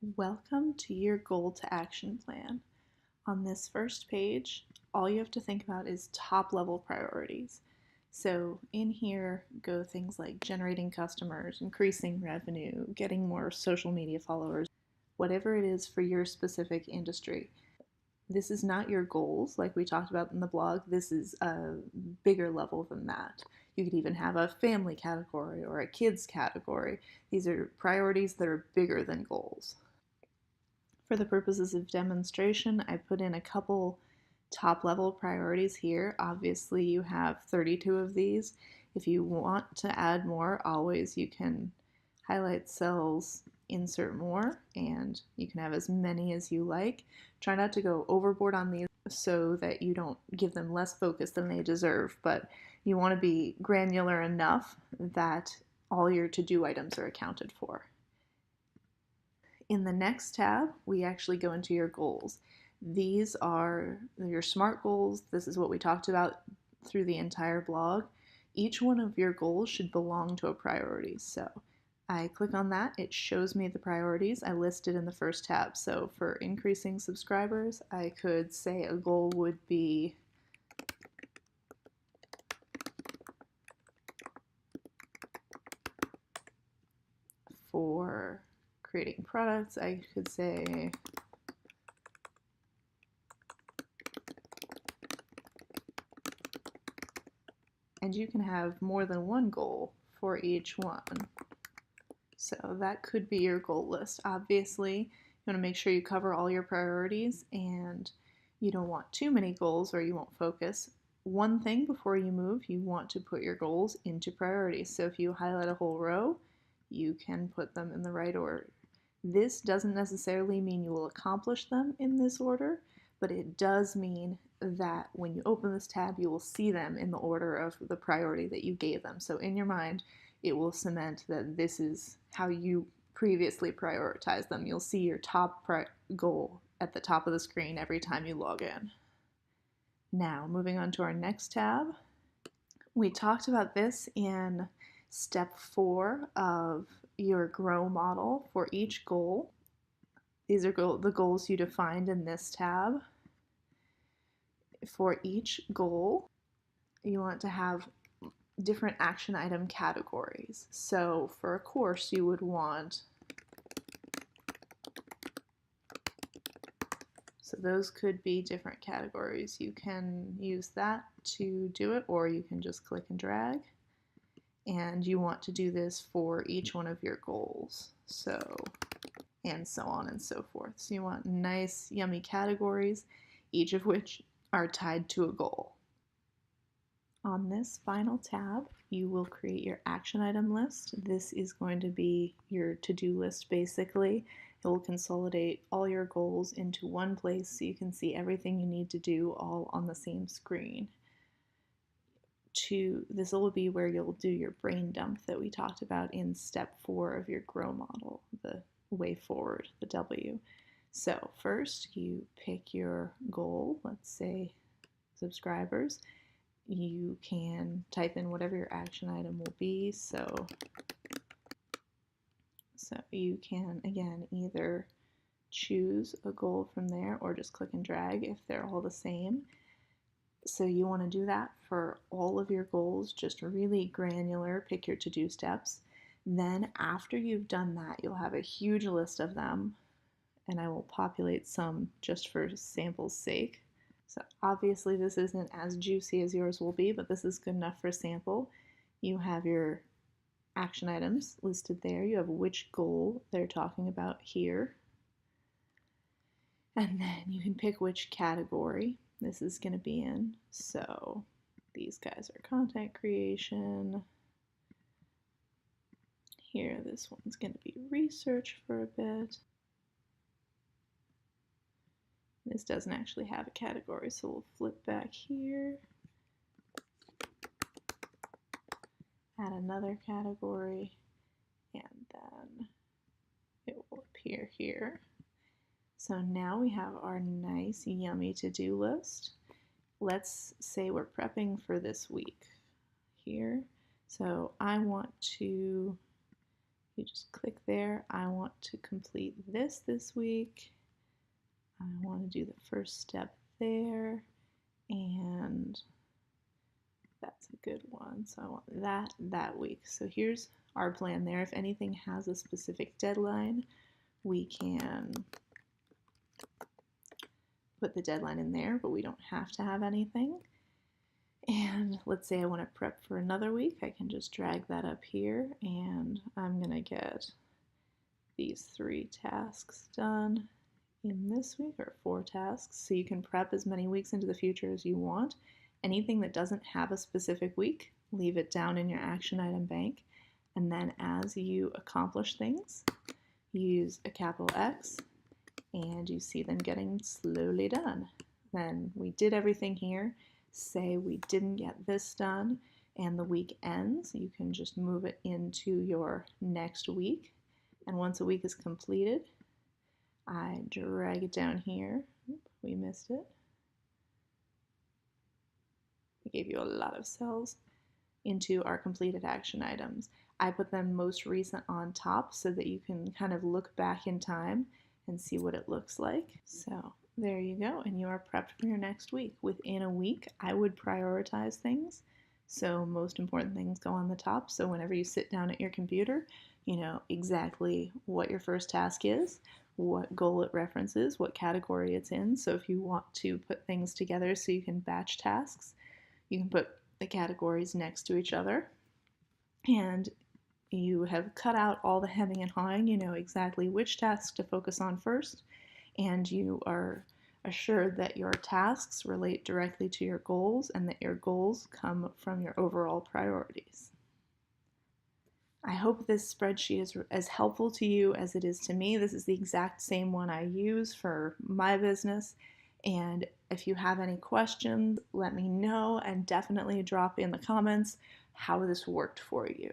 Welcome to your goal to action plan. On this first page, all you have to think about is top level priorities. So in here go things like generating customers, increasing revenue, getting more social media followers, whatever it is for your specific industry. This is not your goals like we talked about in the blog. This is a bigger level than that. You could even have a family category or a kids category. These are priorities that are bigger than goals. For the purposes of demonstration, I put in a couple top level priorities here. Obviously, you have 32 of these. If you want to add more, always you can highlight cells, insert more, and you can have as many as you like. Try not to go overboard on these so that you don't give them less focus than they deserve, but you want to be granular enough that all your to-do items are accounted for. In the next tab, we actually go into your goals. These are your SMART goals. This is what we talked about through the entire blog. Each one of your goals should belong to a priority. So I click on that, it shows me the priorities I listed in the first tab. So for increasing subscribers, I could say a goal would be for creating products, I could say and you can have more than one goal for each one. So that could be your goal list. Obviously, you want to make sure you cover all your priorities and you don't want too many goals or you won't focus. One thing before you move, you want to put your goals into priorities. So if you highlight a whole row, you can put them in the right order. This doesn't necessarily mean you will accomplish them in this order, but it does mean that when you open this tab, you will see them in the order of the priority that you gave them. So in your mind, it will cement that this is how you previously prioritized them. You'll see your top goal at the top of the screen every time you log in. Now, moving on to our next tab. We talked about this in step 4 of your grow model for each goal. These are the goals you defined in this tab. For each goal, you want to have different action item categories. So for a course, you would want, so those could be different categories. You can use that to do it, or you can just click and drag. And you want to do this for each one of your goals. So, and so on and so forth. So you want nice, yummy categories, each of which are tied to a goal. On this final tab, you will create your action item list. This is going to be your to-do list basically. It will consolidate all your goals into one place so you can see everything you need to do all on the same screen. This will be where you'll do your brain dump that we talked about in step 4 of your grow model, the way forward, the W. So first you pick your goal, let's say subscribers. You can type in whatever your action item will be. So you can, again, either choose a goal from there or just click and drag if they're all the same. So you want to do that for all of your goals, just really granular, pick your to-do steps. Then after you've done that, you'll have a huge list of them, and I will populate some just for sample's sake. So obviously this isn't as juicy as yours will be, but this is good enough for a sample. You have your action items listed there. You have which goal they're talking about here. And then you can pick which category this is going to be in. So these guys are content creation. Here, this one's going to be research for a bit. This doesn't actually have a category, so we'll flip back here. Add another category, and then it will appear here. So now we have our nice, yummy to-do list. Let's say we're prepping for this week here. So I want to You just click there. I want to complete this week. I want to do the first step there, and that's a good one. So I want that week. So here's our plan there. If anything has a specific deadline, we can put the deadline in there, but we don't have to have anything. And let's say I want to prep for another week. I can just drag that up here, and I'm going to get these 3 tasks done in this week, or 4 tasks. So you can prep as many weeks into the future as you want. Anything that doesn't have a specific week, leave it down in your action item bank. And then as you accomplish things, use a capital X, and you see them getting slowly done. Then we did everything here. Say we didn't get this done and the week ends, you can just move it into your next week. And once a week is completed, I drag it down here. We missed it. I gave you a lot of cells into our completed action items. I put them most recent on top so that you can kind of look back in time and see what it looks like. So there you go, and you are prepped for your next week. Within a week, I would prioritize things. So most important things go on the top. So whenever you sit down at your computer, you know exactly what your first task is, what goal it references, what category it's in. So if you want to put things together so you can batch tasks, you can put the categories next to each other, and you have cut out all the hemming and hawing. You know exactly which task to focus on first, and you are assured that your tasks relate directly to your goals and that your goals come from your overall priorities. I hope this spreadsheet is as helpful to you as it is to me. This is the exact same one I use for my business. And if you have any questions, let me know, and definitely drop in the comments how this worked for you.